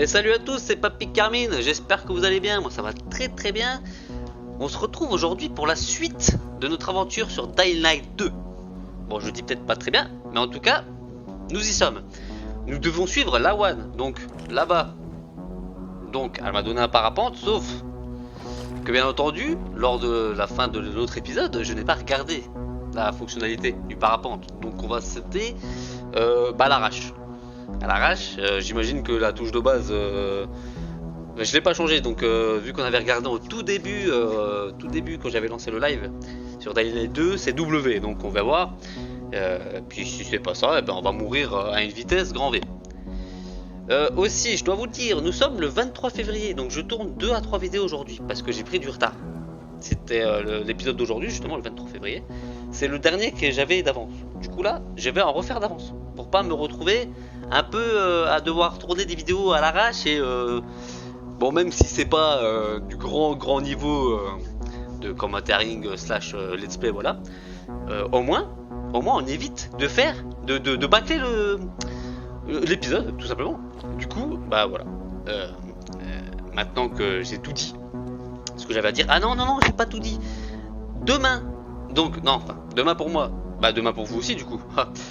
Et salut à tous, c'est Papy Carmine, j'espère que vous allez bien, moi ça va très très bien. On se retrouve aujourd'hui pour la suite de notre aventure sur Dying Light 2. Bon, je dis peut-être pas très bien, mais en tout cas, nous y sommes. Nous devons suivre Lawan, donc là-bas. Donc, elle m'a donné un parapente, sauf que bien entendu, lors de la fin de l'autre épisode, je n'ai pas regardé la fonctionnalité du parapente. Donc on va sauter à l'arrache. À l'arrache, j'imagine que la touche de base, je l'ai pas changé. Donc vu qu'on avait regardé au tout début quand j'avais lancé le live sur Dying Light 2, c'est W. Donc on va voir. Puis si c'est pas ça, eh ben, on va mourir à une vitesse grand V. Aussi, je dois vous le dire, nous sommes le 23 février, donc je tourne 2 à 3 vidéos aujourd'hui parce que j'ai pris du retard. C'était l'épisode d'aujourd'hui, justement, le 23 février. C'est le dernier que j'avais d'avance. Du coup, là, je vais en refaire d'avance pour pas me retrouver un peu à devoir tourner des vidéos à l'arrache. Et bon, même si c'est pas du grand niveau de commentating slash let's play, voilà, au moins, on évite de faire, de bâcler l'épisode, tout simplement. Du coup, bah voilà. Maintenant que j'ai tout dit, ce que j'avais à dire. Ah non, j'ai pas tout dit. Demain, donc, non, enfin, demain pour moi, bah demain pour vous aussi, du coup.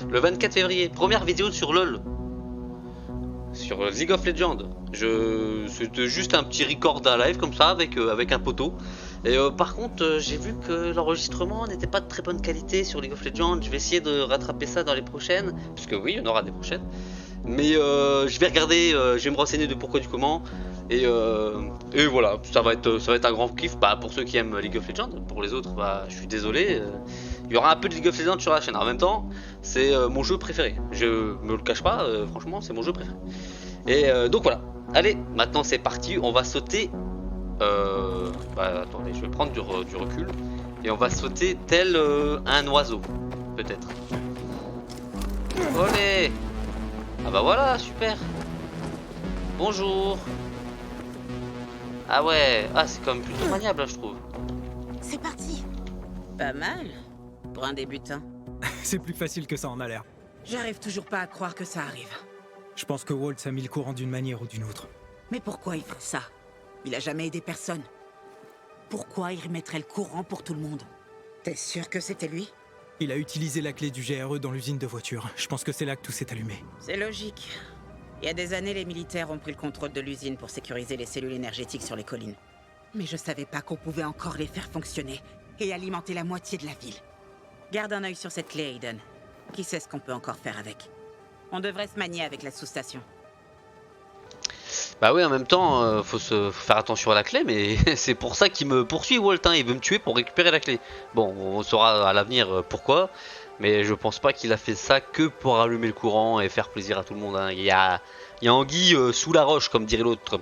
Le 24 février, première vidéo sur LoL. Sur League of Legends. C'était juste un petit record d'un live comme ça avec un poteau. Et par contre, j'ai vu que l'enregistrement n'était pas de très bonne qualité sur League of Legends. Je vais essayer de rattraper ça dans les prochaines. Parce que oui, il y en aura des prochaines. Mais je vais regarder, je vais me renseigner de pourquoi du comment. Et voilà, ça va être un grand kiff pour ceux qui aiment League of Legends. Pour les autres, bah, je suis désolé. Il y aura un peu de League of Legends sur la chaîne. En même temps, c'est mon jeu préféré. Je me le cache pas, franchement, c'est mon jeu préféré. Et donc voilà. Allez, maintenant c'est parti. On va sauter. Attendez, je vais prendre du recul. Et on va sauter tel un oiseau, peut-être. Olé! Ah bah voilà, super. Bonjour. Ah ouais, c'est quand même plutôt maniable, là, je trouve. C'est parti. Pas mal, pour un débutant. C'est plus facile que ça en a l'air. J'arrive toujours pas à croire que ça arrive. Je pense que Waltz a mis le courant d'une manière ou d'une autre. Mais pourquoi il ferait ça? Il a jamais aidé personne. Pourquoi il remettrait le courant pour tout le monde? T'es sûr que c'était lui? Il a utilisé la clé du GRE dans l'usine de voitures. Je pense que c'est là que tout s'est allumé. C'est logique. Il y a des années, les militaires ont pris le contrôle de l'usine pour sécuriser les cellules énergétiques sur les collines. Mais je savais pas qu'on pouvait encore les faire fonctionner et alimenter la moitié de la ville. Garde un œil sur cette clé, Aiden. Qui sait ce qu'on peut encore faire avec? On devrait se manier avec la sous-station. Bah oui, en même temps, faut faire attention à la clé, mais c'est pour ça qu'il me poursuit, Walt, hein. Il veut me tuer pour récupérer la clé. Bon, on saura à l'avenir pourquoi, mais je pense pas qu'il a fait ça que pour allumer le courant et faire plaisir à tout le monde, hein. Il y a anguille sous la roche, comme dirait l'autre.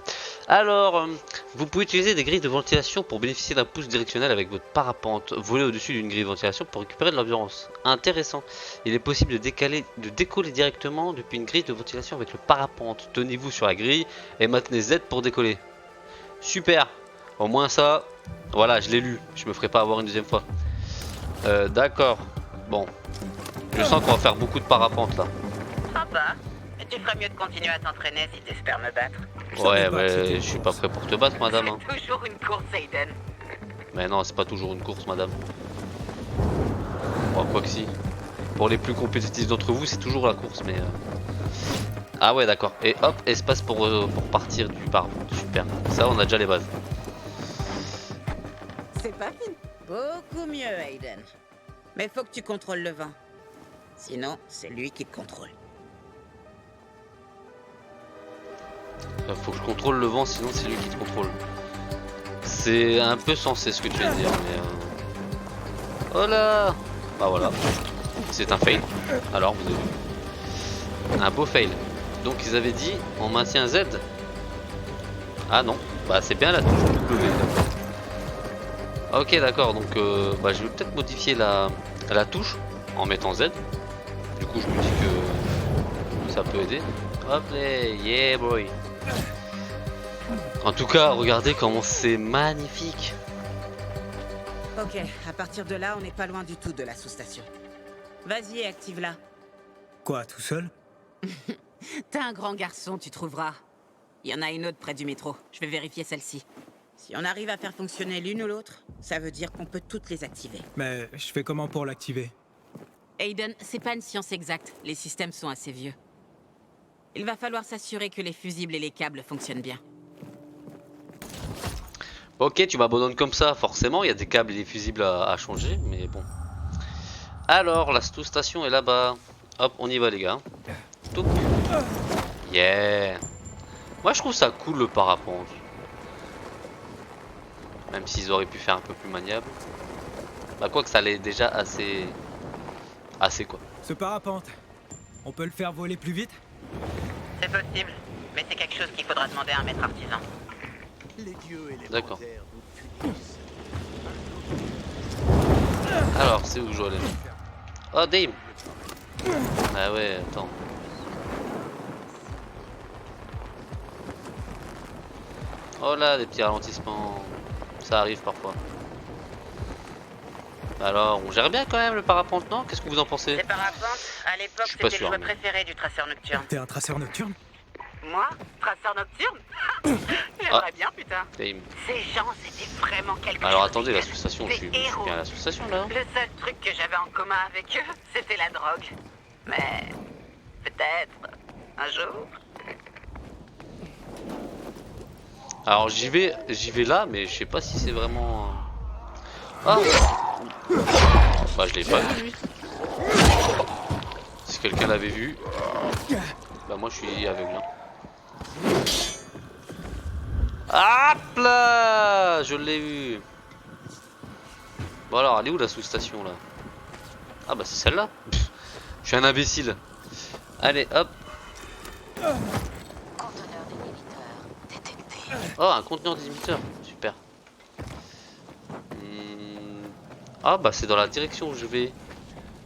Alors, vous pouvez utiliser des grilles de ventilation pour bénéficier d'un pouce directionnel avec votre parapente. Voler au-dessus d'une grille de ventilation pour récupérer de l'endurance. Intéressant. Il est possible de décoller directement depuis une grille de ventilation avec le parapente. Tenez-vous sur la grille et maintenez Z pour décoller. Super. Au moins ça, voilà, je l'ai lu. Je me ferai pas avoir une deuxième fois. D'accord. Bon. Je sens qu'on va faire beaucoup de parapente là. Sympa. Mais tu ferais mieux de continuer à t'entraîner si t'espères me battre. Ouais, je suis pas prêt pour te battre, madame, hein. C'est toujours une course, Aiden. Mais non, c'est pas toujours une course, madame. Bon, quoi que si. Pour les plus compétitifs d'entre vous, c'est toujours la course, mais... Ah ouais, d'accord. Et hop, espace pour partir du parapente. Super. Ça, on a déjà les bases. C'est pas fini. Beaucoup mieux, Aiden. Mais faut que tu contrôles le vent. Sinon, c'est lui qui te contrôle. Faut que je contrôle le vent, sinon c'est lui qui te contrôle. C'est un peu sensé ce que tu viens de dire, mais... Oh là! Bah voilà. C'est un fail. Alors, vous avez vu. Un beau fail. Donc ils avaient dit, on maintient Z. Ah non. Bah c'est bien la touche W. Ok, d'accord. Donc je vais peut-être modifier la touche en mettant Z. Du coup, je me dis que ça peut aider. Hop là, yeah boy. En tout cas, regardez comment c'est magnifique. Ok, à partir de là, on n'est pas loin du tout de la sous-station. Vas-y, active-la. Quoi, tout seul? T'es un grand garçon, tu trouveras. Il y en a une autre près du métro. Je vais vérifier celle-ci. Si on arrive à faire fonctionner l'une ou l'autre, ça veut dire qu'on peut toutes les activer. Mais je fais comment pour l'activer? Aiden, c'est pas une science exacte. Les systèmes sont assez vieux. Il va falloir s'assurer que les fusibles et les câbles fonctionnent bien. Ok, tu m'abandonnes comme ça, forcément, il y a des câbles et des fusibles à changer, mais bon. Alors, la sous-station est là-bas. Hop, on y va les gars. Toup. Yeah. Moi je trouve ça cool le parapente. Même s'ils auraient pu faire un peu plus maniable. Bah quoi que ça allait déjà assez quoi. Ce parapente, on peut le faire voler plus vite? C'est possible, mais c'est quelque chose qu'il faudra demander à un maître artisan. D'accord. Alors, c'est où je dois aller? Oh, Dame. Ah ouais, attends. Oh là, des petits ralentissements. Ça arrive parfois. Alors, on gère bien quand même le parapente, non? Qu'est-ce que vous en pensez? Les parapentes, à Je l'époque, suis pas c'était le sûr, jouet mais- préféré du traceur nocturne. T'es un traceur nocturne? Moi, traceur nocturne? J'aimerais bien, putain. Dame. Ces gens, c'était vraiment quelque Alors chose. attendez, l'association, je suis Des héros. bien à l'association là. Le seul truc que j'avais en commun avec eux, c'était la drogue. Mais peut-être un jour. Alors j'y vais là, mais je sais pas si c'est vraiment. Ah. Bah je l'ai pas vu lui. Si quelqu'un l'avait vu, bah moi je suis aveugle. Hein. Hop là, je l'ai vu. Bon alors, elle est où la sous-station là? Ah bah c'est celle-là. Je suis un imbécile. Allez, hop. Conteneur d'inhibiteur détecté. Oh, un conteneur d'inhibiteur, super. Ah bah c'est dans la direction où je vais.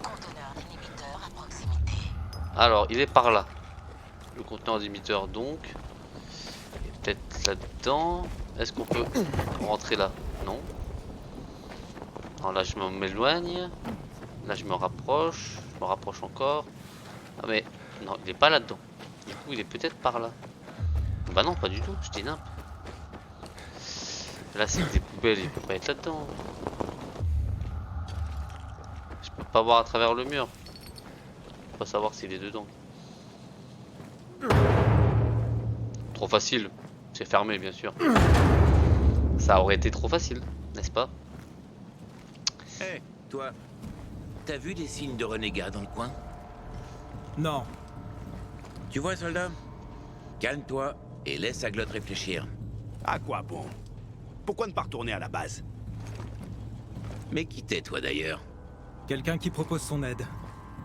Conteneur d'inhibiteur à proximité. Alors, il est par là. Le conteneur d'inhibiteur donc. Il est peut-être là-dedans. Est-ce qu'on peut rentrer là? Non. Alors là je m'éloigne. Là je me rapproche. Je me rapproche encore. Ah mais non, il est pas là-dedans. Du coup il est peut-être par là. Bah non, pas du tout, je dis nimp. Là c'est des poubelles, il peut pas être là-dedans. Je peux pas voir à travers le mur. Je peux pas savoir s'il est dedans. Trop facile. C'est fermé bien sûr. Ça aurait été trop facile, n'est-ce pas? Hé, toi, t'as vu des signes de renégats dans le coin? Non. Tu vois, soldat? Calme-toi et laisse Aglotte réfléchir. À quoi bon? Pourquoi ne pas retourner à la base? Mais qui t'es, toi, d'ailleurs? Quelqu'un qui propose son aide.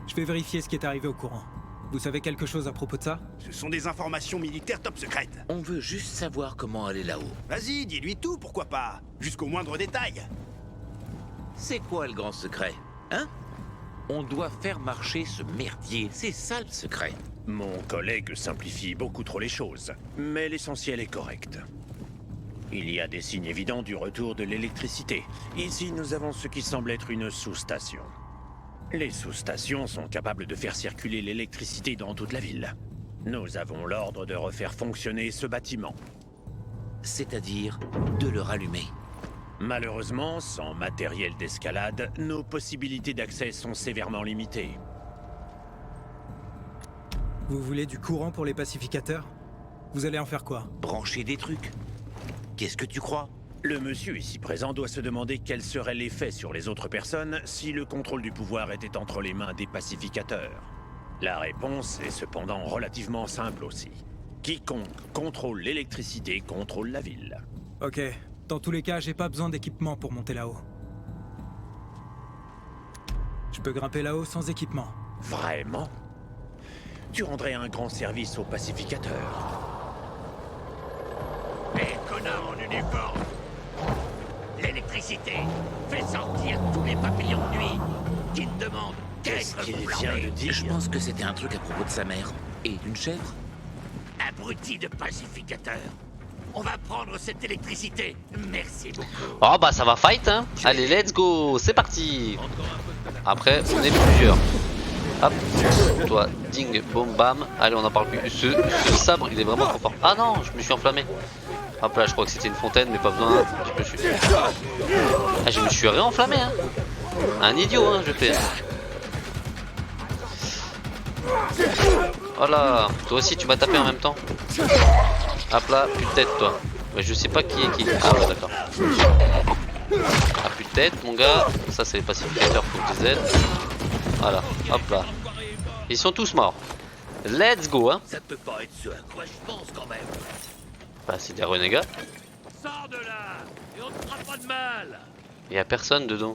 Je vais vérifier ce qui est arrivé au courant. Vous savez quelque chose à propos de ça? Ce sont des informations militaires top secrètes. On veut juste savoir comment aller là-haut. Vas-y, dis-lui tout, pourquoi pas? Jusqu'au moindre détail. C'est quoi le grand secret? Hein? On doit faire marcher ce merdier, c'est ça le secret. Mon collègue simplifie beaucoup trop les choses, mais l'essentiel est correct. Il y a des signes évidents du retour de l'électricité. Ici, nous avons ce qui semble être une sous-station. Les sous-stations sont capables de faire circuler l'électricité dans toute la ville. Nous avons l'ordre de refaire fonctionner ce bâtiment. C'est-à-dire de le rallumer. Malheureusement, sans matériel d'escalade, nos possibilités d'accès sont sévèrement limitées. Vous voulez du courant pour les pacificateurs? Vous allez en faire quoi? Brancher des trucs. Qu'est-ce que tu crois? Le monsieur ici présent doit se demander quel serait l'effet sur les autres personnes si le contrôle du pouvoir était entre les mains des pacificateurs. La réponse est cependant relativement simple aussi. Quiconque contrôle l'électricité contrôle la ville. Ok. Dans tous les cas, j'ai pas besoin d'équipement pour monter là-haut. Je peux grimper là-haut sans équipement. Vraiment? Tu rendrais un grand service aux pacificateurs. Hé, connard en uniforme! L'électricité fait sortir tous les papillons de nuit qui te demandent Qu'est-ce d'être qu'il vient flambé. de dire? Je pense que c'était un truc à propos de sa mère. Et d'une chèvre? Abruti de pacificateur. On va prendre cette électricité. Merci beaucoup. Oh bah ça va fight hein. Allez let's go, c'est parti. Après on est plusieurs. Hop, toi, ding, boum, bam. Allez, on en parle plus. Ce sabre, il est vraiment trop fort. Ah non, je me suis enflammé. Hop là, je crois que c'était une fontaine, mais pas besoin. Je me suis réenflammé, hein. Un idiot, hein, je fais. Voilà, toi aussi, tu m'as tapé en même temps. Hop là, plus de tête, toi. Mais je sais pas qui est qui. Ah ouais, d'accord. Ah, plus de tête, mon gars. Ça, c'est les pacificateurs, faut que je les aide. Voilà, hop là. Ils sont tous morts. Let's go, hein. Ça peut pas être ce à quoi je pense quand même. Bah, c'est des renégats. Sors de là et on te fera pas de mal. Y'a personne dedans.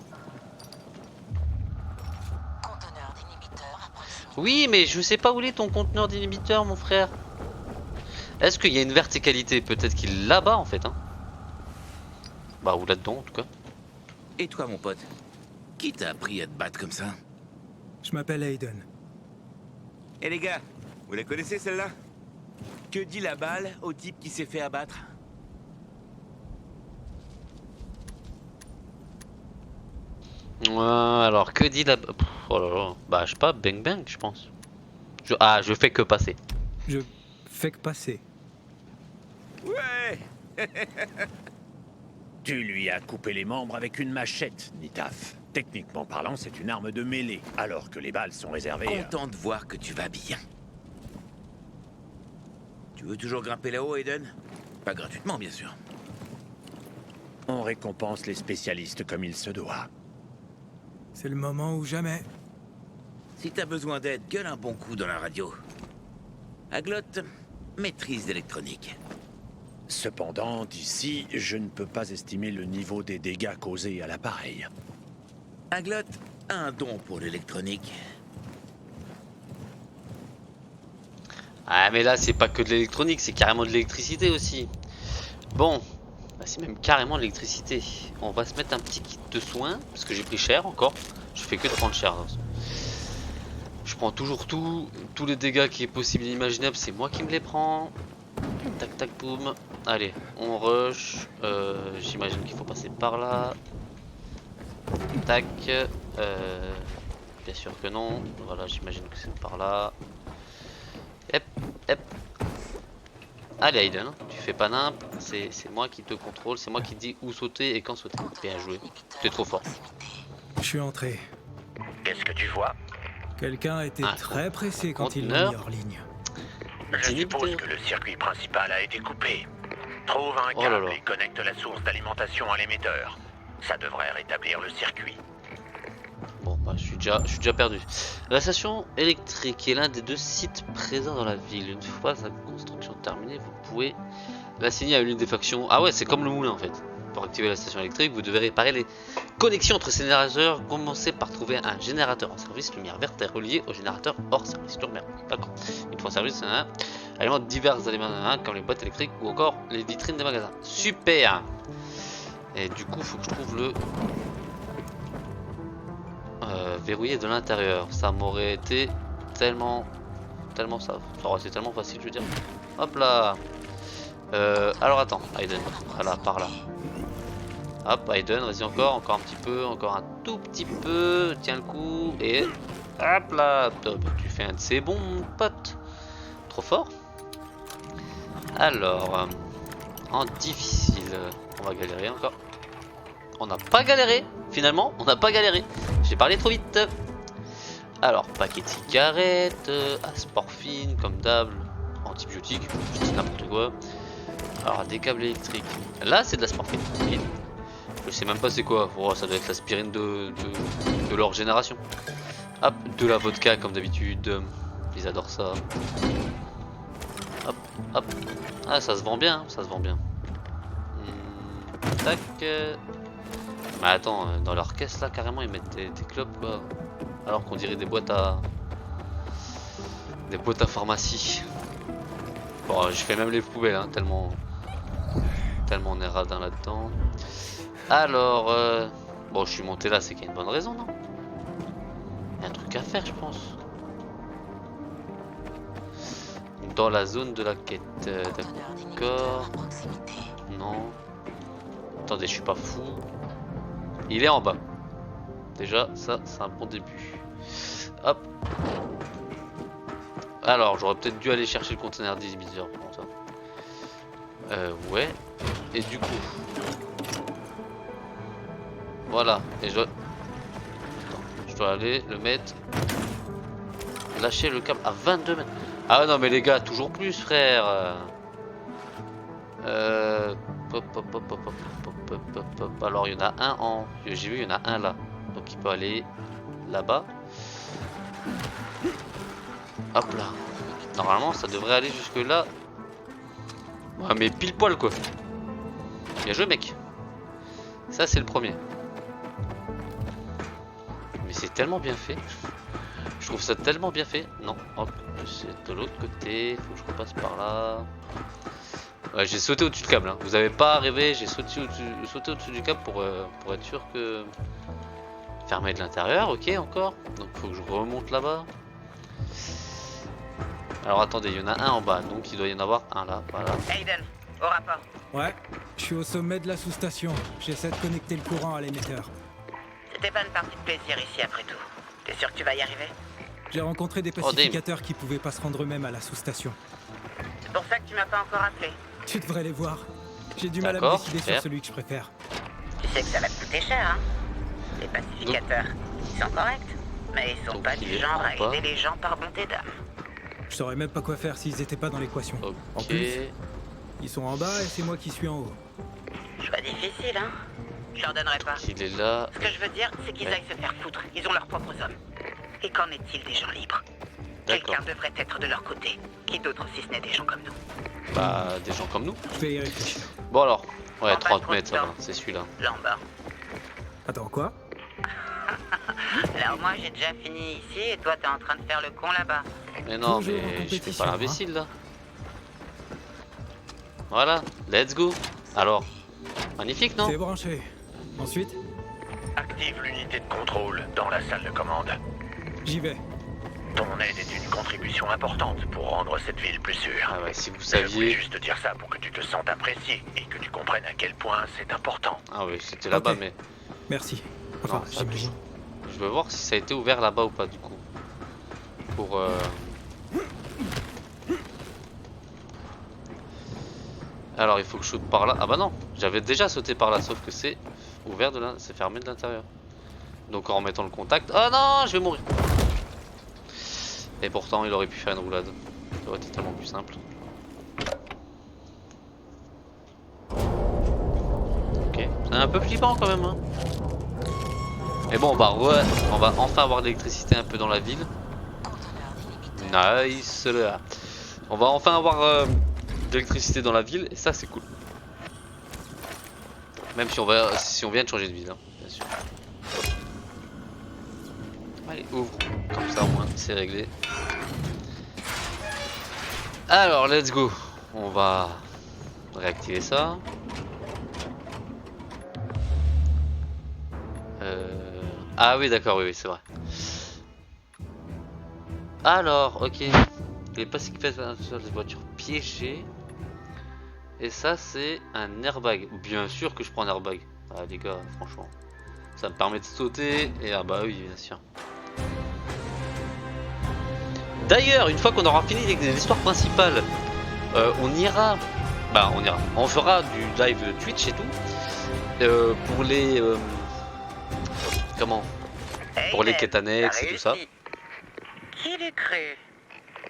Conteneur d'inhibiteurs à proximité. Oui, mais je sais pas où est ton conteneur d'inhibiteur, mon frère. Est-ce qu'il y a une verticalité? Peut-être qu'il est là-bas, en fait, hein. Bah, ou là-dedans, en tout cas. Et toi, mon pote? Qui t'a appris à te battre comme ça? Je m'appelle Aiden. Eh les gars, vous la connaissez celle-là? Que dit la balle au type qui s'est fait abattre? Alors, que dit la... Pff, oh là là. Bah, je sais pas, bang bang, je pense. Je fais que passer. Je fais que passer. Ouais. Tu lui as coupé les membres avec une machette, Nitaf. Techniquement parlant, c'est une arme de mêlée, alors que les balles sont réservées à... Content de voir que tu vas bien. Tu veux toujours grimper là-haut, Aiden? Pas gratuitement, bien sûr. On récompense les spécialistes comme il se doit. C'est le moment ou jamais. Si t'as besoin d'aide, gueule un bon coup dans la radio. Aglot, maîtrise d'électronique. Cependant, d'ici, je ne peux pas estimer le niveau des dégâts causés à l'appareil. Aglot a un don pour l'électronique. Ah, mais là, c'est pas que de l'électronique, c'est carrément de l'électricité aussi. Bon, bah, c'est même carrément de l'électricité. On va se mettre un petit kit de soins, parce que j'ai pris cher encore. Je fais que de prendre cher. Je prends toujours tous les dégâts qui est possible et imaginable, c'est moi qui me les prends. Tac tac boum. Allez, on rush. J'imagine qu'il faut passer par là. Tac. Bien sûr que non. Voilà, j'imagine que c'est par là. Hep, hep. Allez Aiden, tu fais pas nimp. C'est moi qui te contrôle, c'est moi qui dis où sauter et quand sauter. Bien joué. Tu es trop fort. Je suis entré. Qu'est-ce que tu vois? Quelqu'un a été Un très pressé quand il conteneur. l'a mis hors ligne. Je suppose que le circuit principal a été coupé. Trouve un Oh là câble là. et connecte la source d'alimentation à l'émetteur. Ça devrait rétablir le circuit. Bon, bah, je suis déjà perdu. La station électrique est l'un des 2 sites présents dans la ville. Une fois sa construction terminée, vous pouvez l'assigner à l'une des factions. Ah ouais, c'est comme le moulin en fait. Pour activer la station électrique, vous devez réparer les connexions entre ces générateurs. Commencez par trouver un générateur en service, lumière verte est relié au générateur hors service. Lumière, d'accord. Une fois en service, alimente divers éléments comme les boîtes électriques ou encore les vitrines des magasins. Super. Et du coup, faut que je trouve le verrouillé de l'intérieur. Ça m'aurait été tellement ça aurait été tellement facile, je veux dire. Hop là. Alors attends, Aiden. Voilà, par là. Hop, Aiden, vas-y encore un petit peu, encore un tout petit peu. Tiens le coup et hop là. Top. Tu fais un de ces bons, mon pote. Trop fort. Alors, en difficile, on va galérer encore. On n'a pas galéré, finalement, on n'a pas galéré. J'ai parlé trop vite. Alors, paquet de cigarettes, asporphine, comme d'hab, antibiotiques, je dis n'importe quoi. Alors, des câbles électriques. Là, c'est de l'asporphine. Je sais même pas c'est quoi. Oh, ça doit être l'aspirine de leur génération. Hop, de la vodka, comme d'habitude. Ils adorent ça. Hop, hop. Ah, ça se vend bien, hein, ça se vend bien. Tac. Mais attends, dans leur caisse là, carrément, ils mettent des clopes quoi. Alors qu'on dirait des boîtes à pharmacie. Bon, je fais même les poubelles, hein, tellement on est radin là-dedans. Alors, bon, je suis monté là, c'est qu'il y a une bonne raison, non? Il y a un truc à faire, je pense. Dans la zone de la quête, d'accord. Non. Attendez, je suis pas fou. Il est en bas. Déjà, ça, c'est un bon début. Hop. Alors, j'aurais peut-être dû aller chercher le conteneur d'inhibiteur pour ça. Ouais. Et du coup... Voilà. Et je dois... Attends, je dois aller le mettre... Lâcher le câble à 22 mètres. Ah non mais les gars, toujours plus frère. Alors il y en a un en... J'ai vu, il y en a un là. Donc il peut aller là-bas. Hop là. Normalement ça devrait aller jusque là. Ouais mais pile poil quoi. Bien joué mec. Ça c'est le premier. Mais c'est tellement bien fait. Je trouve ça tellement bien fait. Non, hop, c'est de l'autre côté. Faut que je repasse par là. Ouais, j'ai sauté au-dessus du câble. Hein. Vous avez pas rêvé, j'ai sauté au-dessus du câble pour être sûr que... Fermé de l'intérieur, ok encore. Donc faut que je remonte là-bas. Alors attendez, il y en a un en bas, donc il doit y en avoir un là, voilà. Aiden, au rapport. Ouais, je suis au sommet de la sous-station. J'essaie de connecter le courant à l'émetteur. C'était pas une partie de plaisir ici après tout. T'es sûr que tu vas y arriver? J'ai rencontré des pacificateurs qui pouvaient pas se rendre eux-mêmes à la sous-station. C'est pour ça que tu m'as pas encore appelé. Tu devrais les voir. J'ai du mal à me décider sur celui que je préfère. Tu sais que ça va te coûter cher, hein? Les pacificateurs, ils sont corrects, mais ils sont pas du genre à aider les gens par bonté d'âme. Je saurais même pas quoi faire s'ils étaient pas dans l'équation. Ok. En plus, ils sont en bas et c'est moi qui suis en haut. Choix difficile, hein? Je leur donnerai pas. Il est là. Ce que je veux dire, c'est qu'ils aillent se faire foutre. Ils ont leurs propres hommes. Et qu'en est-il des gens libres? Quelqu'un devrait être de leur côté. Qui d'autre si ce n'est des gens comme nous? Bah, des gens comme nous. Je vais y réfléchir. Bon alors. Ouais, En bas, 30 trop mètres, de ça va. temps. C'est celui-là. Lambert. Attends, quoi? Alors moi, j'ai déjà fini ici et toi, t'es en train de faire le con là-bas. Mais non, Toujours en mais je fais compétition, pas l'imbécile là. Voilà, let's go. Alors, magnifique non? C'est branché. Ensuite, Active l'unité de contrôle dans la salle de commande. j'y vais. Ton aide est une contribution importante pour rendre cette ville plus sûre. Ah ouais, si vous Je voulais saviez. juste dire ça pour que tu te sentes apprécié et que tu comprennes à quel point c'est important. Ah oui, c'était là-bas, Ok. mais Merci. Enfin, Non, ça j'imagine. je veux voir si ça a été ouvert là-bas ou pas du coup. Pour Alors il faut que je saute par là. Ah bah non, j'avais déjà sauté par là, sauf que c'est ouvert de là, c'est fermé de l'intérieur. Donc en remettant le contact. Oh non, je vais mourir. Et pourtant il aurait pu faire une roulade. Ça aurait été tellement plus simple. Ok, c'est un peu flippant quand même hein. Mais bon, on va enfin avoir de l'électricité un peu dans la ville. Nice là. On va enfin avoir de l'électricité dans la ville et ça c'est cool. Même si on vient de changer de ville, hein, bien sûr. Allez, ouvre. Comme ça au moins c'est réglé. Alors, let's go. On va réactiver ça. Ah oui d'accord, oui, c'est vrai. Alors, ok. Les pacificateurs sur les voitures piégées. Et ça c'est un airbag. Bien sûr que je prends un airbag. Ah les gars, franchement. Ça me permet de sauter. Et ah bah oui, bien sûr. D'ailleurs, une fois qu'on aura fini l'histoire principale, on ira. Bah on ira. On fera du live Twitch et tout. Pour les... Comment? Pour les quêtes annexes et tout ça. Qui l'eût cru?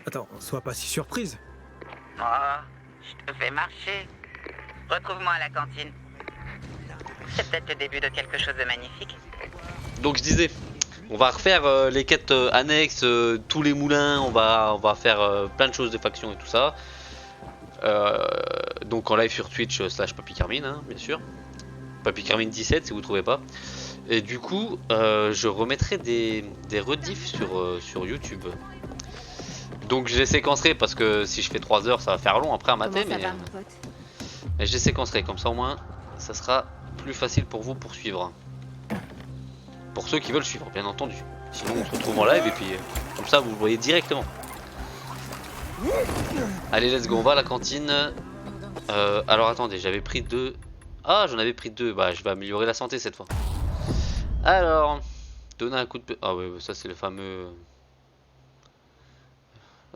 Attends, sois pas si surprise. Oh, je te fais marcher. Retrouve-moi à la cantine. C'est peut-être le début de quelque chose de magnifique. Donc je disais, on va refaire les quêtes annexes, tous les moulins, on va faire plein de choses, des factions et tout ça. Donc en live sur Twitch / Papy Carmine, hein, bien sûr. Papy Carmine 17 si vous trouvez pas. Et du coup, je remettrai des rediffs sur YouTube. Donc je les séquencerai parce que si je fais 3 heures ça va faire long après à mater, mais je les séquencerai comme ça au moins ça sera plus facile pour vous pour suivre. Pour ceux qui veulent suivre bien entendu. Sinon on se retrouve en live et puis comme ça vous le voyez directement. Allez let's go, on va à la cantine. Alors attendez, j'avais pris 2. Ah j'en avais pris 2, bah je vais améliorer la santé cette fois. Alors, donner un coup de... Ah ouais, ça c'est le fameux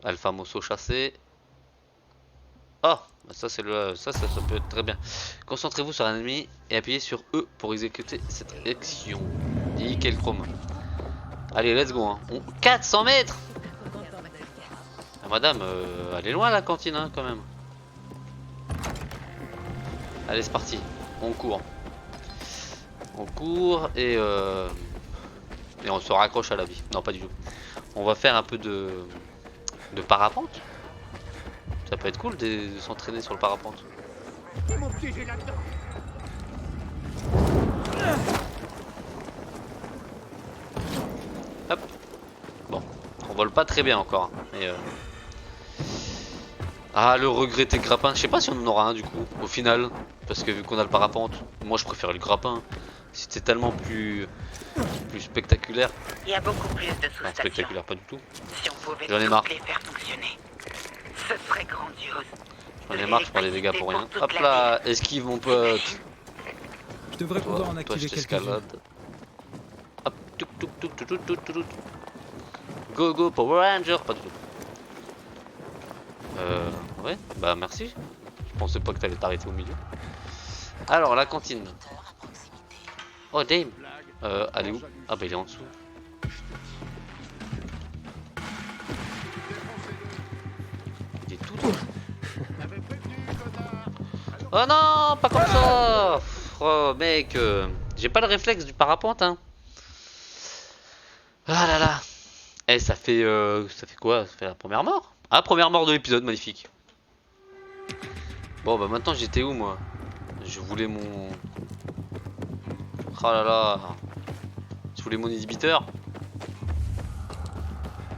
Alpha Mosso chassé. Ah, ça c'est le, ça peut être très bien. Concentrez-vous sur un ennemi et appuyez sur E pour exécuter cette action. Nickel chrome. Allez, let's go. Hein. 400 mètres. Ah, madame, elle est loin la cantine hein, quand même. Allez, c'est parti. On court. On court et on se raccroche à la vie. Non, pas du tout. On va faire un peu de parapente. Ça peut être cool de s'entraîner sur le parapente. Hop. Bon, on vole pas très bien encore. Hein, mais ah, le regretté grappin. Je sais pas si on en aura un du coup, au final. Parce que vu qu'on a le parapente, moi je préfère le grappin. C'était tellement plus spectaculaire. Il y a beaucoup plus de Enfin, sous-stations. spectaculaire, pas du tout. Si on pouvait J'en ai toutes marre. les faire fonctionner, ce serait grandiose. J'en ai marre, je prends les dégâts pour rien. Toute Hop la là, esquive mon pote. Je devrais pouvoir en Toi, activer je quelques-unes. t'escalade. Hop, touk touk touk touk touk touk. Go go Power Ranger, pas du tout. Ouais, bah merci. Je pensais pas que t'allais t'arrêter au milieu. Alors, la cantine. Oh, Dame. Elle est où? Ah, bah il est en dessous. Il est tout droit. Oh non, pas comme ça. Oh mec, j'ai pas le réflexe du parapente hein. Ah là là. Eh ça fait quoi? Ça fait la première mort? Ah, première mort de l'épisode, magnifique. Bon bah maintenant j'étais où moi? Je voulais mon... Oh là là. Je voulais mon inhibiteur.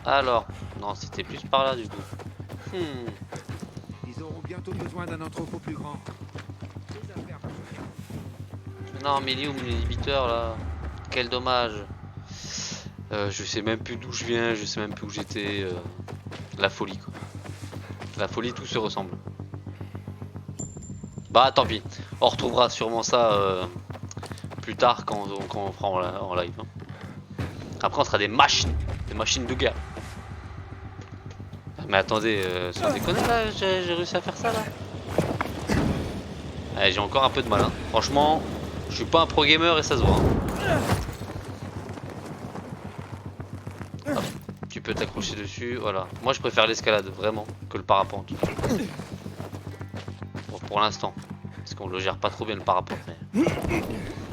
Alors, non c'était plus par là du coup. Ils auront bientôt besoin d'un entrepôt plus grand. Non mais il est où mon inhibiteur là? Quel dommage. Je sais même plus d'où je viens, je sais même plus où j'étais. La folie quoi. La folie, tout se ressemble. Bah tant pis. On retrouvera sûrement ça plus tard quand on fera en live. Hein. Après on sera des machines de guerre. Mais attendez, sans déconner là, j'ai réussi à faire ça là. Allez, j'ai encore un peu de mal. Hein. Franchement, je suis pas un pro gamer et ça se voit. Hein. Hop, tu peux t'accrocher dessus, voilà. Moi je préfère l'escalade vraiment que le parapente. Bon, pour l'instant, parce qu'on le gère pas trop bien le parapente. Mais...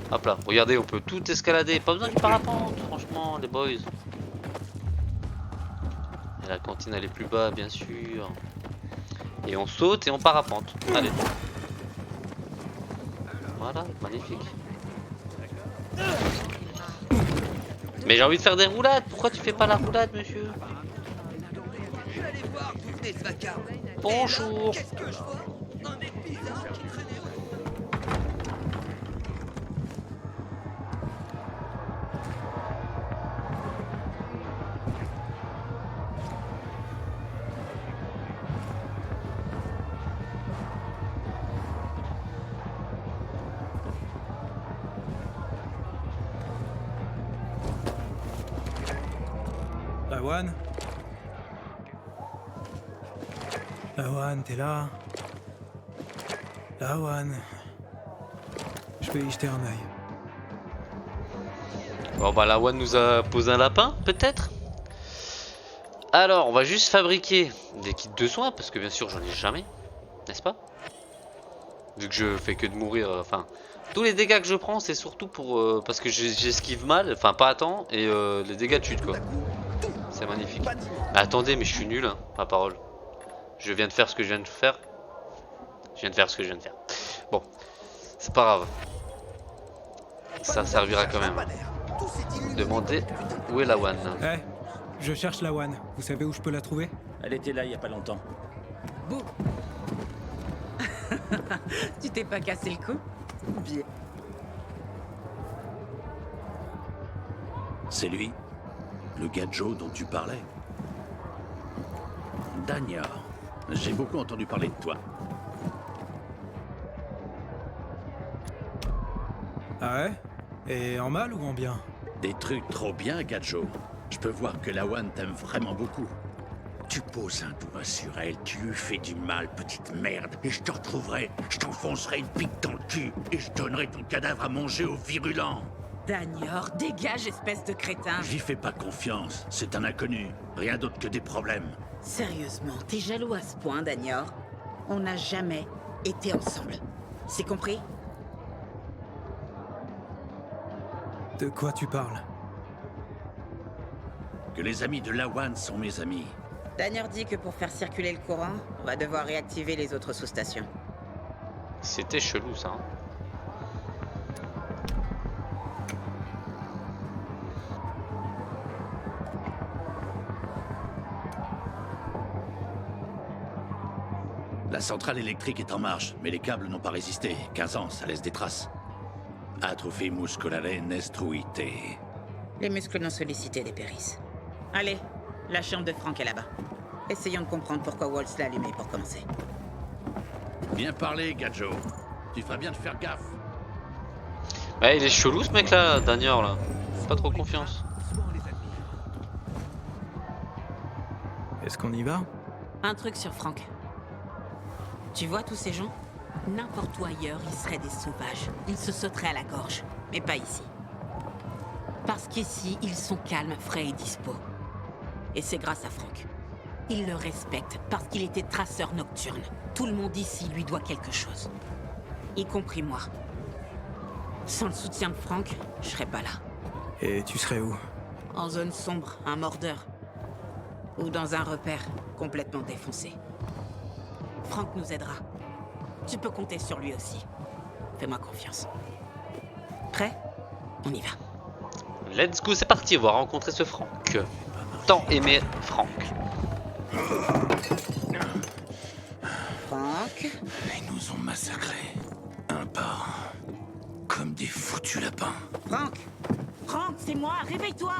Hop là, regardez, on peut tout escalader, pas besoin du parapente, franchement, les boys. Et la cantine elle est plus bas, bien sûr. Et on saute et on parapente. Allez. Voilà, magnifique. Mais j'ai envie de faire des roulades. Pourquoi tu fais pas la roulade, monsieur? Bonjour. Lawan? Lawan, t'es là? Lawan. Je vais y jeter un œil. Bon bah la One nous a posé un lapin, peut-être. Alors, on va juste fabriquer des kits de soins, parce que bien sûr j'en ai jamais, n'est-ce pas? Vu que je fais que de mourir, enfin... tous les dégâts que je prends, c'est surtout pour... parce que j'esquive mal, enfin pas à temps, et les dégâts chutent quoi. C'est magnifique. Mais attendez, mais je suis nul, hein, ma parole. Je viens de faire ce que je viens de faire. Je viens de faire ce que je viens de faire. Bon, c'est pas grave. Ça servira quand même. Demandez où est la One. Eh, je cherche Lawan. Vous savez où je peux la trouver? Elle était là il y a pas longtemps. Bon. Tu t'es pas cassé le cou? Bien. C'est lui, le gars Joe dont tu parlais. Dania, j'ai beaucoup entendu parler de toi. Ah ouais? Et en mal ou en bien? Des trucs trop bien, Gadjo. Je peux voir que Lawan t'aime vraiment beaucoup. Tu poses un doigt sur elle, tu lui fais du mal, petite merde, et je te retrouverai, je t'enfoncerai une pique dans le cul, et je donnerai ton cadavre à manger aux virulents. Dagnor, dégage, espèce de crétin. J'y fais pas confiance, c'est un inconnu, rien d'autre que des problèmes. Sérieusement, t'es jaloux à ce point, Dagnor? On n'a jamais été ensemble. C'est compris? De quoi tu parles? Que les amis de Lawan sont mes amis. Dagnor dit que pour faire circuler le courant, on va devoir réactiver les autres sous-stations. C'était chelou ça. Hein. La centrale électrique est en marche, mais les câbles n'ont pas résisté. 15 ans, ça laisse des traces. Atrophy muscolare nestruite. Les muscles non sollicités dépérissent. Allez, la chambre de Frank est là-bas. Essayons de comprendre pourquoi Waltz l'a allumé pour commencer. Bien parlé, Gadjo. Tu ferais bien de faire gaffe. Ouais, il est chelou ce mec là, Dagnor là. Pas trop confiance. Est-ce qu'on y va? Un truc sur Frank. Tu vois tous ces gens? N'importe où ailleurs, ils seraient des sauvages. Ils se sauteraient à la gorge. Mais pas ici. Parce qu'ici, ils sont calmes, frais et dispo. Et c'est grâce à Frank. Ils le respectent parce qu'il était traceur nocturne. Tout le monde ici lui doit quelque chose. Y compris moi. Sans le soutien de Frank, je serais pas là. Et tu serais où? En zone sombre, un mordeur. Ou dans un repère complètement défoncé. Frank nous aidera. Tu peux compter sur lui aussi. Fais-moi confiance. Prêt? On y va. Let's go, c'est parti, on va rencontrer ce Frank. Tant aimé Frank. Frank? Ils nous ont massacrés. Un par un. Comme des foutus lapins. Frank! Frank, c'est moi! Réveille-toi!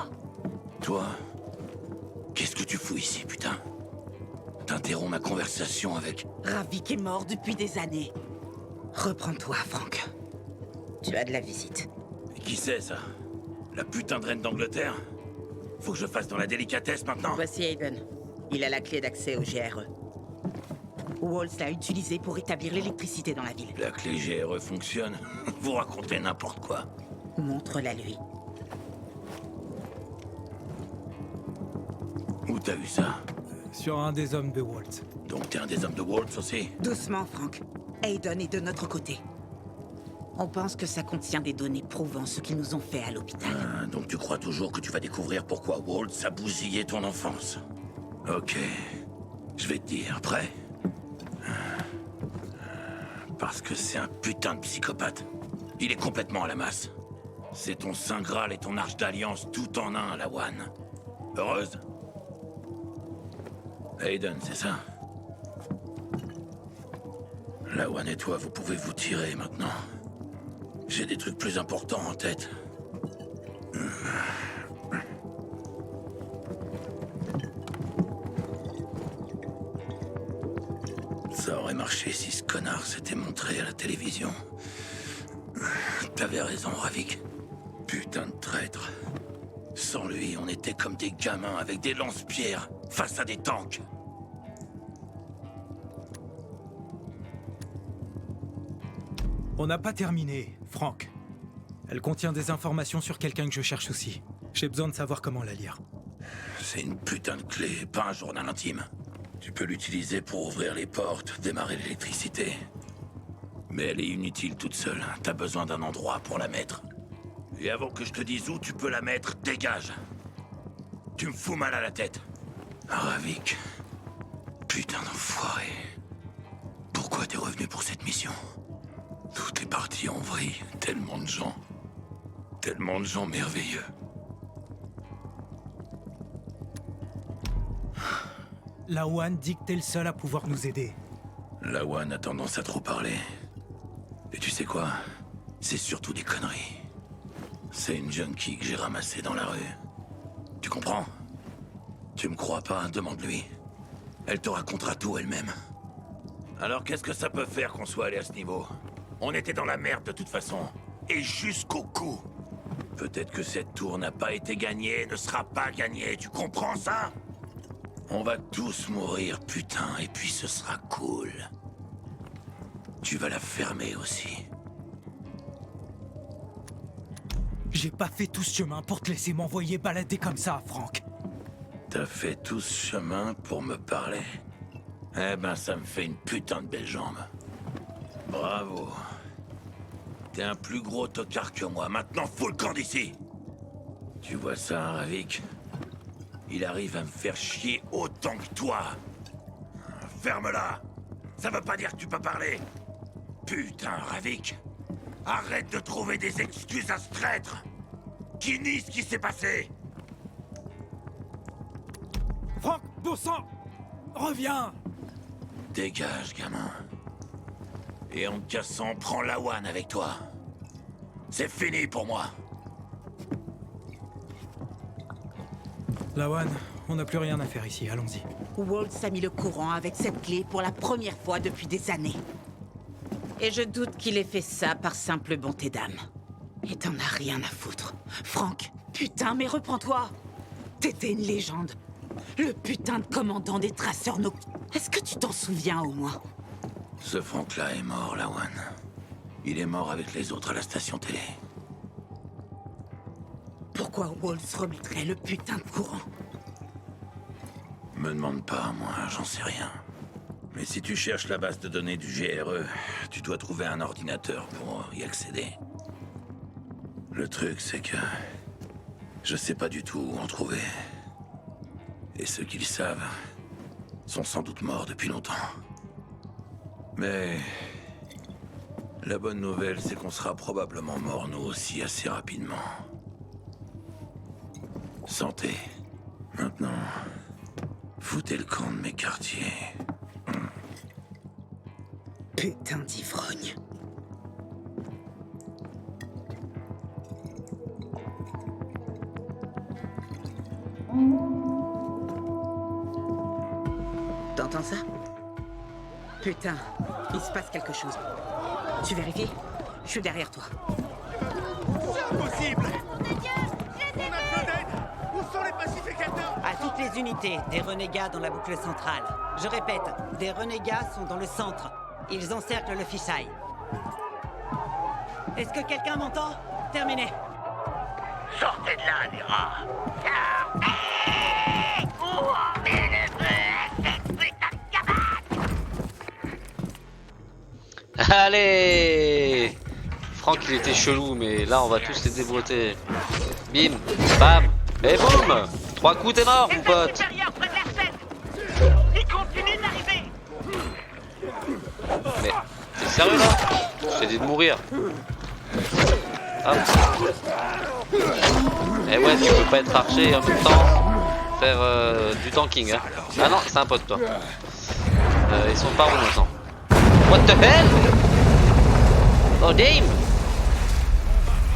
Toi? Qu'est-ce que tu fous ici, putain? T'interromps ma conversation avec... Ravik est mort depuis des années. Reprends-toi, Frank. Tu as de la visite. Qui c'est, ça? La putain de reine d'Angleterre? Faut que je fasse dans la délicatesse maintenant? Voici Aiden. Il a la clé d'accès au GRE. Waltz l'a utilisée pour établir l'électricité dans la ville. La clé GRE fonctionne? Vous racontez n'importe quoi. Montre-la lui. Où t'as eu ça? Sur un des hommes de Waltz. Donc t'es un des hommes de Waltz aussi? Doucement, Frank. Aiden est de notre côté. On pense que ça contient des données prouvant ce qu'ils nous ont fait à l'hôpital. Ah, donc tu crois toujours que tu vas découvrir pourquoi Waltz a bousillé ton enfance? Ok. Je vais te dire, prêt? Parce que c'est un putain de psychopathe. Il est complètement à la masse. C'est ton Saint Graal et ton Arche d'Alliance tout en un, Lawan. Heureuse? Aiden, c'est ça? Lawan et toi, vous pouvez vous tirer maintenant. J'ai des trucs plus importants en tête. Ça aurait marché si ce connard s'était montré à la télévision. T'avais raison, Ravik. Putain de traître. Sans lui, on était comme des gamins avec des lance-pierres face à des tanks. On n'a pas terminé, Frank. Elle contient des informations sur quelqu'un que je cherche aussi. J'ai besoin de savoir comment la lire. C'est une putain de clé, pas un journal intime. Tu peux l'utiliser pour ouvrir les portes, démarrer l'électricité. Mais elle est inutile toute seule. T'as besoin d'un endroit pour la mettre. Et avant que je te dise où tu peux la mettre, dégage. Tu me fous mal à la tête. Ravik. Putain d'enfoiré. Pourquoi t'es revenu pour cette mission? Tout est parti en vrille. Tellement de gens. Tellement de gens merveilleux. Lawan dit que t'es le seul à pouvoir nous aider. Lawan a tendance à trop parler. Et tu sais quoi? C'est surtout des conneries. C'est une junkie que j'ai ramassée dans la rue. Tu comprends? Tu me crois pas? Demande-lui. Elle te racontera tout elle-même. Alors qu'est-ce que ça peut faire qu'on soit allé à ce niveau? On était dans la merde de toute façon. Et jusqu'au cou. Peut-être que cette tour n'a pas été gagnée, ne sera pas gagnée. Tu comprends ça? On va tous mourir, putain, et puis ce sera cool. Tu vas la fermer aussi. J'ai pas fait tout ce chemin pour te laisser m'envoyer balader comme ça, Franck. T'as fait tout ce chemin pour me parler? Eh ben, ça me fait une putain de belle jambe. Bravo. T'es un plus gros tocard que moi. Maintenant, fous le camp d'ici. Tu vois ça, hein, Ravik? Il arrive à me faire chier autant que toi. Ferme-la. Ça veut pas dire que tu peux parler. Putain, Ravik. Arrête de trouver des excuses à ce traître. Qui nie ce qui s'est passé? Franck, bon sang! Reviens! Dégage, gamin. Et en te cassant, prends Lawan avec toi. C'est fini pour moi. Lawan, on n'a plus rien à faire ici, allons-y. Waltz a mis le courant avec cette clé pour la première fois depuis des années. Et je doute qu'il ait fait ça par simple bonté d'âme. Et t'en as rien à foutre. Franck, putain, mais reprends-toi! T'étais une légende. Le putain de commandant des traceurs nocturnes. Est-ce que tu t'en souviens au moins? Ce Franck-là est mort, Lawan. Il est mort avec les autres à la station télé. Pourquoi Waltz remettrait le putain de courant? Me demande pas, moi, j'en sais rien. Mais si tu cherches la base de données du GRE, tu dois trouver un ordinateur pour y accéder. Le truc, c'est que... je sais pas du tout où en trouver. Et ceux qui le savent sont sans doute morts depuis longtemps. Mais... la bonne nouvelle, c'est qu'on sera probablement morts, nous aussi, assez rapidement. Santé. Maintenant... foutez le camp de mes quartiers. Putain d'ivrogne. T'entends ça? Putain, il se passe quelque chose. Tu vérifies? Je suis derrière toi. C'est impossible! On a besoin d'aide! Où sont les pacificateurs? À toutes les unités, des renégats dans la boucle centrale. Je répète, des renégats sont dans le centre. Ils encerclent le fisheye. Est-ce que quelqu'un m'entend? Terminé. Sortez de là, les rats! Allez! Franck, il était chelou, mais là, on va tous les débrouiller. Bim, bam, et boum! 3 coups, t'es mort, mon pote! Mais, t'es sérieux, là? Je t'ai dit de mourir. Hop. Et ouais, tu peux pas être archer et en même temps faire du tanking, hein. Ah non, c'est un pote, toi. Ils sont pas où maintenant? What the hell? Oh, Dame!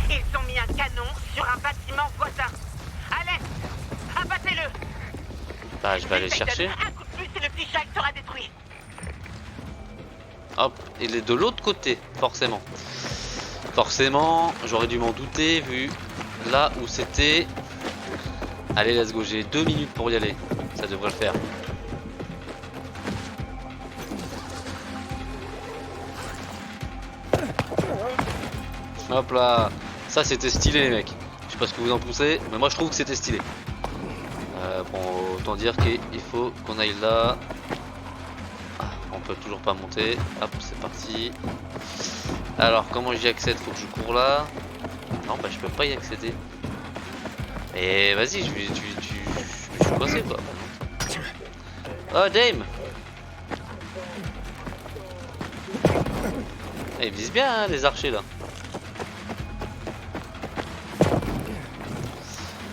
Ils ont mis un canon sur un bâtiment voisin. À l'est! Abattez-le! Bah, je vais aller chercher. Un coup de plus et le fisheye sera détruit. Hop, il est de l'autre côté, forcément. Forcément, j'aurais dû m'en douter vu là où c'était. Allez, let's go, j'ai 2 minutes pour y aller. Ça devrait le faire. Hop là, ça c'était stylé les mecs. Je sais pas ce que vous en pensez, mais moi je trouve que c'était stylé. Bon, autant dire qu'il faut qu'on aille là. Ah, on peut toujours pas monter. Hop, c'est parti. Alors, comment j'y accède? Faut que je cours là. Non, bah je peux pas y accéder. Et vas-y, je suis coincé quoi. Oh, Dame! Ils visent bien hein, les archers là.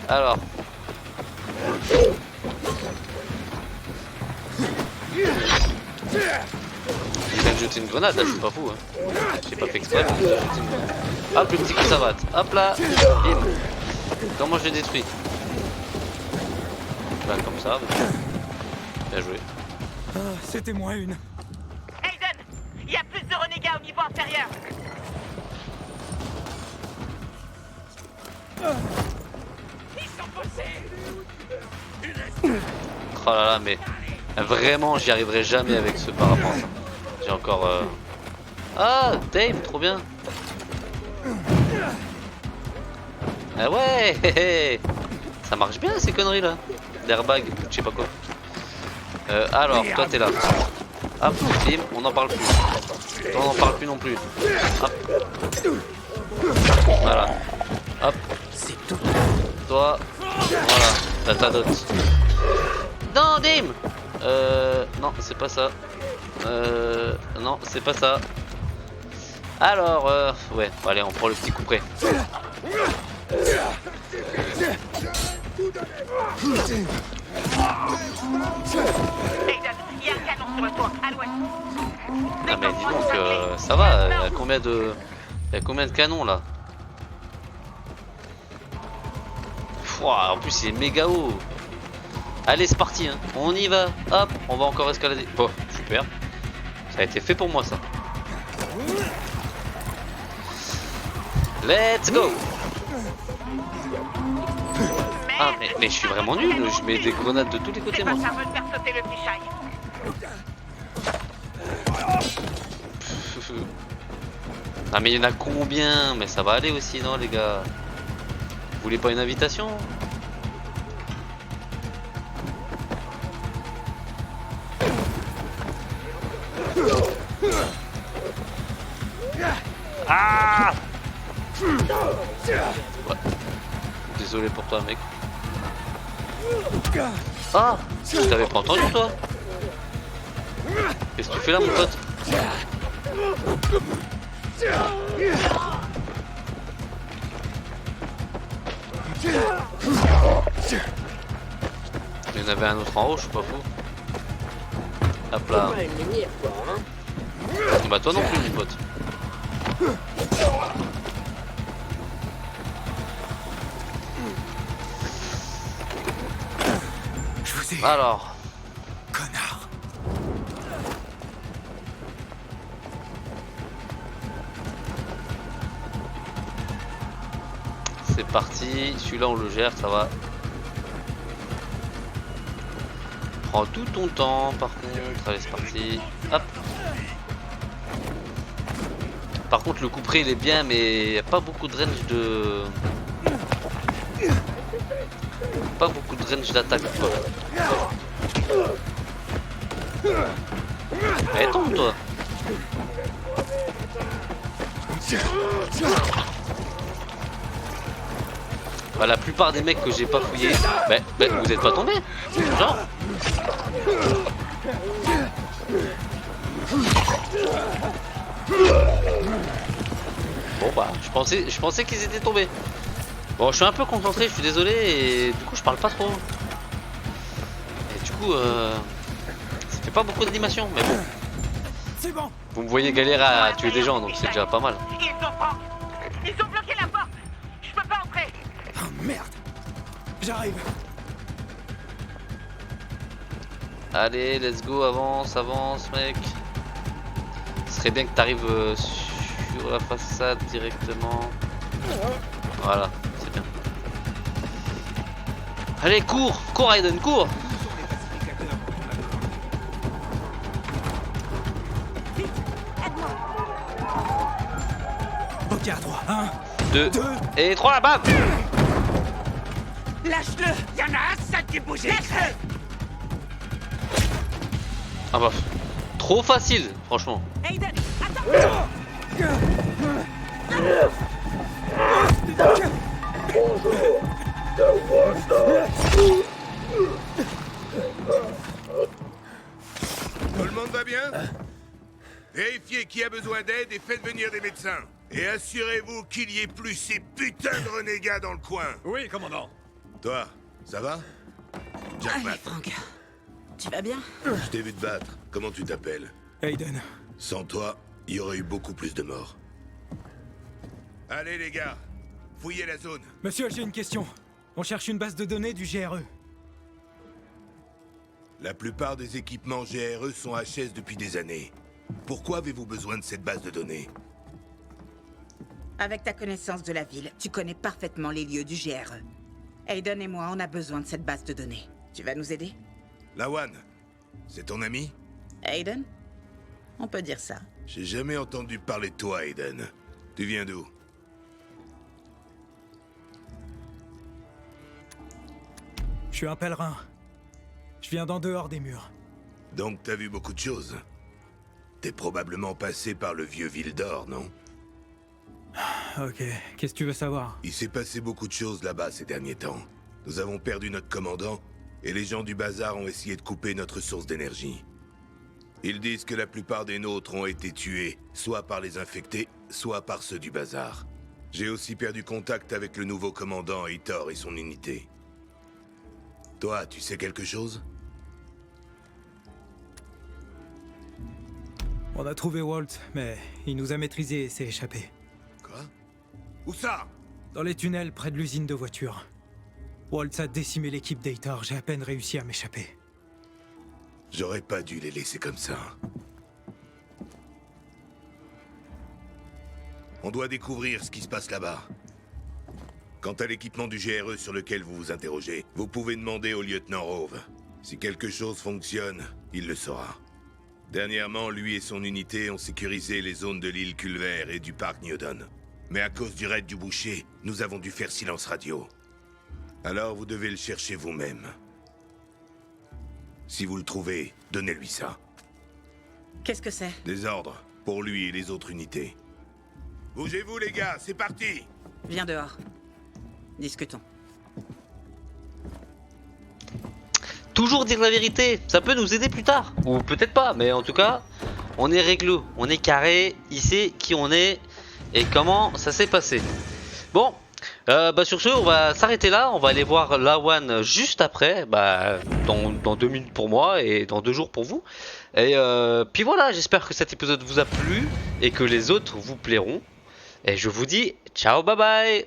Alors. Il vient de jeter une grenade là, je suis pas fou hein. J'ai pas fait exprès mais il vient de jeter une grenade. Hop, le petit coup de savate. Hop là. Bim. Comment je l'ai détruit? Bah comme ça. Bien joué. Ah, c'était moins une. Aiden! Il y a plus de renégats au niveau inférieur! Ils sont bossés! Oh là là, mais vraiment, j'y arriverai jamais avec ce parapente. J'ai encore... Ah, Dave, trop bien. Ah ouais, hé, hé. Ça marche bien ces conneries là. L'airbag, je sais pas quoi. Alors, toi t'es là. Hop, Tim, on n'en parle plus. Toi, on n'en parle plus non plus. Hop. Voilà. Hop. C'est tout. Toi, voilà, t'as ta dot. Non, Dim. Non, c'est pas ça. Non, c'est pas ça. Alors, ouais, allez, on prend le petit coup près. Aiden, il y a un canon sur le toit, à l'ouest. Ah mais dis donc, ça va, il y a combien de... Il y a combien de canons là? Pouah, en plus il est méga haut. Allez c'est parti hein. On y va. Hop, on va encore escalader. Oh super. Ça a été fait pour moi ça. Let's go. Ah mais je suis vraiment nul. Je mets des grenades de tous les côtés moi. Ça veut faire sauter le fichaille. Ah mais il y en a combien? Mais ça va aller aussi non les gars? Vous voulez pas une invitation? Ah ouais. Désolé pour toi mec. Ah je t'avais pas entendu toi. Qu'est-ce que tu fais là mon pote? Il y en avait un autre en haut, je suis pas fou. Hop là. Bah toi non plus mon pote. Je vous ai... Alors. Connard. C'est parti, celui-là on le gère, ça va. Prends tout ton temps par contre, allez c'est parti. Hop. Par contre le coup près il est bien mais il n'y a pas beaucoup de range de... Pas beaucoup de range d'attaque quoi. Allez tombe toi. Bah, la plupart des mecs que j'ai pas fouillé, vous êtes pas tombés, genre. Bon bah, je pensais qu'ils étaient tombés. Bon, je suis un peu concentré, je suis désolé et du coup je parle pas trop. Et du coup, ça fait pas beaucoup d'animation, mais bon. C'est bon. Vous me voyez galérer à tuer des gens, donc c'est déjà pas mal. Ils ont bloqué la porte. Je peux pas entrer. Oh merde. J'arrive. Allez, let's go, avance, avance, mec. Ce serait bien que t'arrives sur la façade directement. Voilà, c'est bien. Allez, cours, cours, Aiden, cours. Ok, à 3. 1, 2 et 3, bam. Lâche-le. Y en a un seul qui bouge. Lâche-le. Ah bah, trop facile, franchement. Aiden, attends. Tout le monde va bien? Vérifiez qui a besoin d'aide et faites venir des médecins. Et assurez-vous qu'il y ait plus ces putains de renégats dans le coin. Oui, commandant. Toi, ça va? Jackpot. Allez, Frank. Tu vas bien? Je t'ai vu te battre. Comment tu t'appelles? Aiden. Sans toi, il y aurait eu beaucoup plus de morts. Allez les gars, fouillez la zone. Monsieur, j'ai une question. On cherche une base de données du GRE. La plupart des équipements GRE sont HS depuis des années. Pourquoi avez-vous besoin de cette base de données? Avec ta connaissance de la ville, tu connais parfaitement les lieux du GRE. Aiden et moi, on a besoin de cette base de données. Tu vas nous aider? Lawan, c'est ton ami? Aiden? On peut dire ça. J'ai jamais entendu parler de toi, Aiden. Tu viens d'où? Je suis un pèlerin. Je viens d'en dehors des murs. Donc t'as vu beaucoup de choses. T'es probablement passé par le vieux Ville-d'Or, non? Ok, qu'est-ce que tu veux savoir? Il s'est passé beaucoup de choses là-bas ces derniers temps. Nous avons perdu notre commandant, et les gens du bazar ont essayé de couper notre source d'énergie. Ils disent que la plupart des nôtres ont été tués, soit par les infectés, soit par ceux du bazar. J'ai aussi perdu contact avec le nouveau commandant Heitor et son unité. Toi, tu sais quelque chose? On a trouvé Walt, mais il nous a maîtrisés et s'est échappé. Quoi? Où ça? Dans les tunnels près de l'usine de voitures. Walt a décimé l'équipe d'Heitor, j'ai à peine réussi à m'échapper. J'aurais pas dû les laisser comme ça. On doit découvrir ce qui se passe là-bas. Quant à l'équipement du GRE sur lequel vous vous interrogez, vous pouvez demander au lieutenant Rove. Si quelque chose fonctionne, il le saura. Dernièrement, lui et son unité ont sécurisé les zones de l'île Culver et du parc Nyodon. Mais à cause du raid du boucher, nous avons dû faire silence radio. Alors vous devez le chercher vous-même. Si vous le trouvez, donnez-lui ça. Qu'est-ce que c'est? Des ordres, pour lui et les autres unités. Bougez-vous les gars, c'est parti! Viens dehors. Discutons. Toujours dire la vérité, ça peut nous aider plus tard. Ou peut-être pas, mais en tout cas, on est réglo, on est carré, il sait qui on est et comment ça s'est passé. Bon, sur ce, on va s'arrêter là, on va aller voir Lawan juste après, dans 2 minutes pour moi et dans 2 jours pour vous. Et puis voilà, j'espère que cet épisode vous a plu et que les autres vous plairont. Et je vous dis ciao, bye bye.